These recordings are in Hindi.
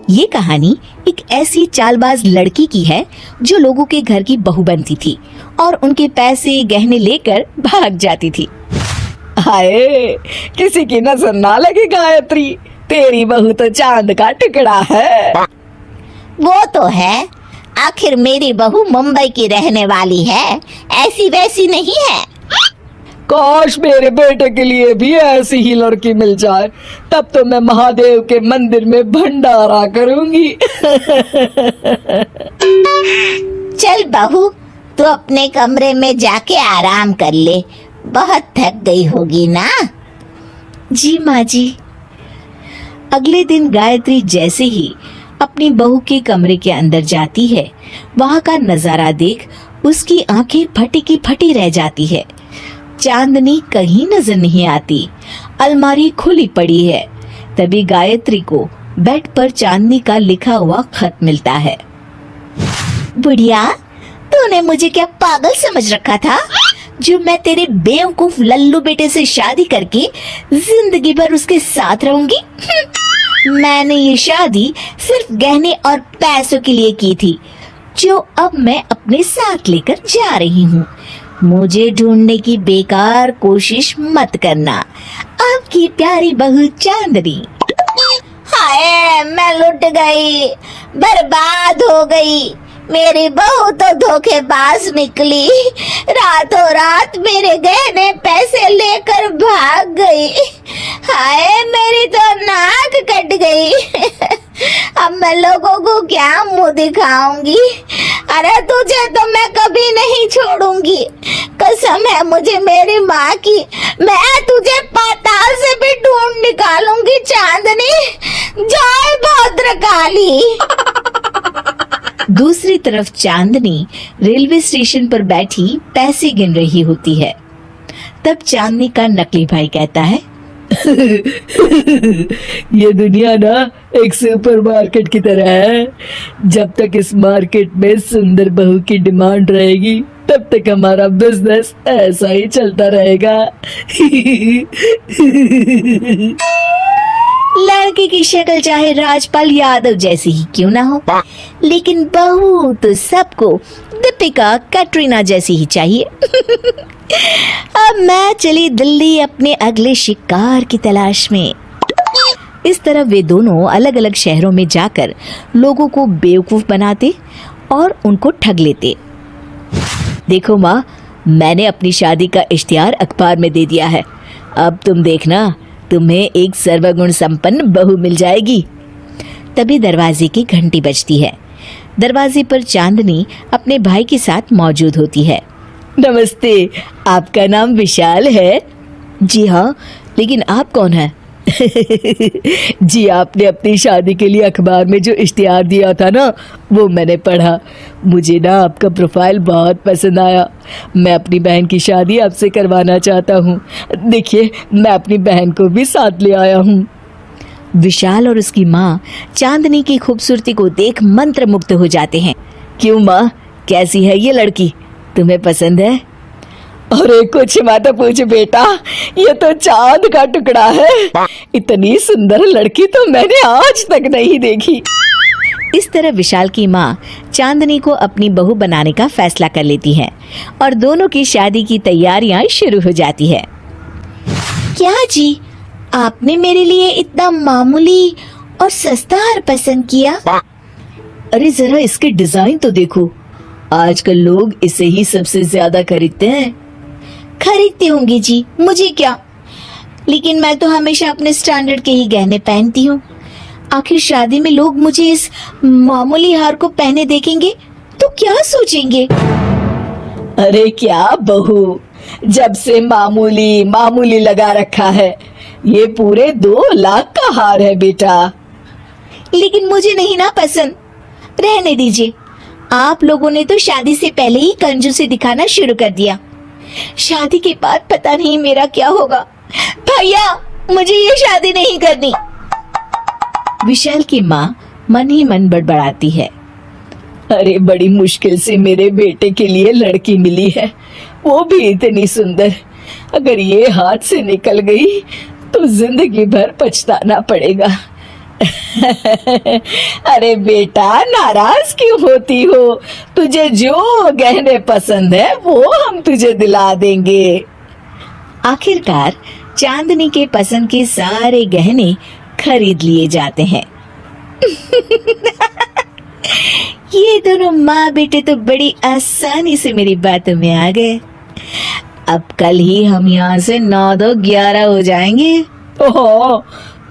ये कहानी एक ऐसी चालबाज लड़की की है जो लोगों के घर की बहू बनती थी और उनके पैसे गहने लेकर भाग जाती थी। हाय, किसी की नजर ना लगे गायत्री, तेरी बहू तो चांद का टुकड़ा है। वो तो है, आखिर मेरी बहू मुंबई की रहने वाली है, ऐसी वैसी नहीं है। काश मेरे बेटे के लिए भी ऐसी ही लड़की मिल जाए, तब तो मैं महादेव के मंदिर में भंडारा करूंगी। चल बहू, तू अपने कमरे में जाके आराम कर ले, बहुत थक गई होगी ना। जी माँ जी। अगले दिन गायत्री जैसे ही अपनी बहू के कमरे के अंदर जाती है, वहाँ का नजारा देख उसकी आंखें फटी की फटी रह जाती है। चांदनी कहीं नजर नहीं आती, अलमारी खुली पड़ी है। तभी गायत्री को बेड पर चांदनी का लिखा हुआ खत मिलता है। बुढ़िया, तूने मुझे क्या पागल समझ रखा था, जो मैं तेरे बेवकूफ लल्लू बेटे से शादी करके जिंदगी भर उसके साथ रहूंगी। मैंने ये शादी सिर्फ गहने और पैसों के लिए की थी, जो अब मैं अपने साथ लेकर जा रही हूँ। मुझे ढूंढने की बेकार कोशिश मत करना, आपकी प्यारी बहू चांदनी। हाय, मैं लुट गई, बर्बाद हो गई। मेरी बहू तो धोखेबाज निकली, रातों रात मेरे गहने पैसे लेकर भाग गई। हाय, मेरी तो नाक कट गई। अब मैं लोगों को क्या मुंह दिखाऊंगी। अरे तुझे तो मैं कभी नहीं छोड़ूंगी, कसम है मुझे मेरी माँ की। मैं तुझे पाताल से भी ढूंढ निकालूंगी चांदनी। जय भद्रकाली। दूसरी तरफ चांदनी रेलवे स्टेशन पर बैठी पैसे गिन रही होती है। तब चांदनी का नकली भाई कहता है, ये दुनिया ना एक सुपरमार्केट की तरह है। जब तक इस मार्केट में सुंदर बहू की डिमांड रहेगी, तब तक हमारा बिजनेस ऐसा ही चलता रहेगा। लड़के की शक्ल चाहे राजपाल यादव जैसी ही क्यों ना हो, लेकिन बहू तो सबको दीपिका कैटरीना जैसी ही चाहिए। अब मैं चली दिल्ली अपने अगले शिकार की तलाश में। इस तरह वे दोनों अलग अलग शहरों में जाकर लोगों को बेवकूफ बनाते और उनको ठग लेते। देखो माँ, मैंने अपनी शादी का इश्तिहार अखबार में दे दिया है। अब तुम देखना, तुम्हें एक सर्वगुण संपन्न बहू मिल जाएगी। तभी दरवाजे की घंटी बजती है। दरवाजे पर चांदनी अपने भाई के साथ मौजूद होती है। नमस्ते, आपका नाम विशाल है? जी हाँ, लेकिन आप कौन हैं? जी, आपने अपनी शादी के लिए अखबार में जो इश्तिहार दिया था ना, वो मैंने पढ़ा। मुझे ना आपका प्रोफाइल बहुत पसंद आया। मैं अपनी बहन की शादी आपसे करवाना चाहता हूँ। देखिए, मैं अपनी बहन को भी साथ ले आया हूँ। विशाल और उसकी माँ चांदनी की खूबसूरती को देख मंत्रमुग्ध हो जाते हैं। क्यों माँ, कैसी है ये लड़की, तुम्हें पसंद है? अरे कुछ मत पूछ बेटा, ये तो चांद का टुकड़ा है। इतनी सुंदर लड़की तो मैंने आज तक नहीं देखी। इस तरह विशाल की माँ चांदनी को अपनी बहू बनाने का फैसला कर लेती है और दोनों की शादी की तैयारियां शुरू हो जाती है। क्या जी, आपने मेरे लिए इतना मामूली और सस्ता हार पसंद किया? अरे जरा इसके डिजाइन तो देखो, आजकल लोग इसे ही सबसे ज्यादा खरीदते हैं। खरीदते होंगे जी, मुझे क्या, लेकिन मैं तो हमेशा अपने स्टैंडर्ड के ही गहने पहनती हूँ। आखिर शादी में लोग मुझे इस मामूली हार को पहने देखेंगे तो क्या सोचेंगे? अरे क्या बहू, जब से मामूली मामूली लगा रखा है, ये पूरे 2 लाख का हार है बेटा। लेकिन मुझे नहीं ना पसंद, रहने दीजिए। आप लोगों ने तो शादी से पहले ही कंजूसी दिखाना शुरू कर दिया। शादी के बाद पता नहीं मेरा क्या होगा। भैया, मुझे ये शादी नहीं करनी। विशाल की माँ मन ही मन बड़बड़ाती है। अरे बड़ी मुश्किल से मेरे बेटे के लिए लड़की मिली है, वो भी इतनी सुंदर। अगर ये हाथ से निकल गई तो जिंदगी भर पछताना पड़ेगा। अरे बेटा, नाराज क्यों होती हो? तुझे जो गहने पसंद है वो हम तुझे दिला देंगे। आखिरकार चांदनी के पसंद के सारे गहने खरीद लिए जाते हैं। ये दोनों माँ बेटे तो बड़ी आसानी से मेरी बातों में आ गए। अब कल ही हम यहाँ से 9-2-11 हो जाएंगे। ओह,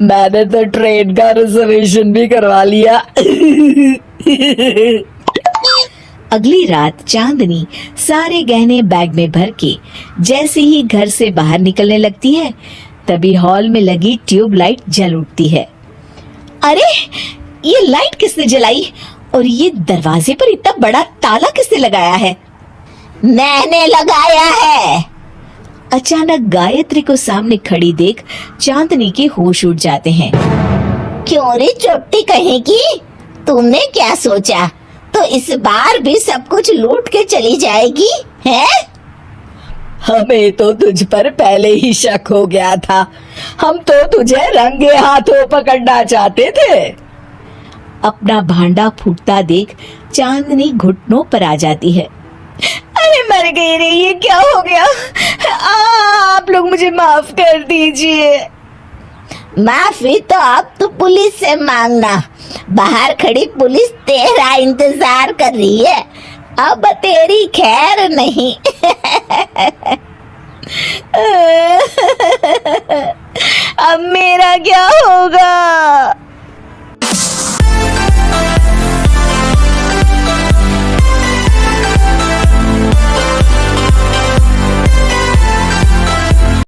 मैंने तो ट्रेन का रिजर्वेशन भी करवा लिया। अगली रात चांदनी सारे गहने बैग में भर के जैसे ही घर से बाहर निकलने लगती है, तभी हॉल में लगी ट्यूबलाइट जल उठती है। अरे, ये लाइट किसने जलाई? और ये दरवाजे पर इतना बड़ा ताला किसने लगाया है? मैंने लगाया है। अचानक गायत्री को सामने खड़ी देख चांदनी के होश उड़ जाते हैं। क्यों रे चोटी कहेगी? तुमने क्या सोचा? तो इस बार भी सब कुछ लूट के चली जाएगी है? हमें तो तुझ पर पहले ही शक हो गया था। हम तो तुझे रंगे हाथों पकड़ना चाहते थे। अपना भांडा फूटता देख चांदनी घुटनों पर आ जाती है। अरे मर गई रे, ये क्या हो गया? आप लोग मुझे माफ कर दीजिए। माफी तो अब तू पुलिस से मांगना। बाहर खड़ी पुलिस तेरा इंतजार कर रही है। अब तेरी खैर नहीं। अब मेरा क्या होगा?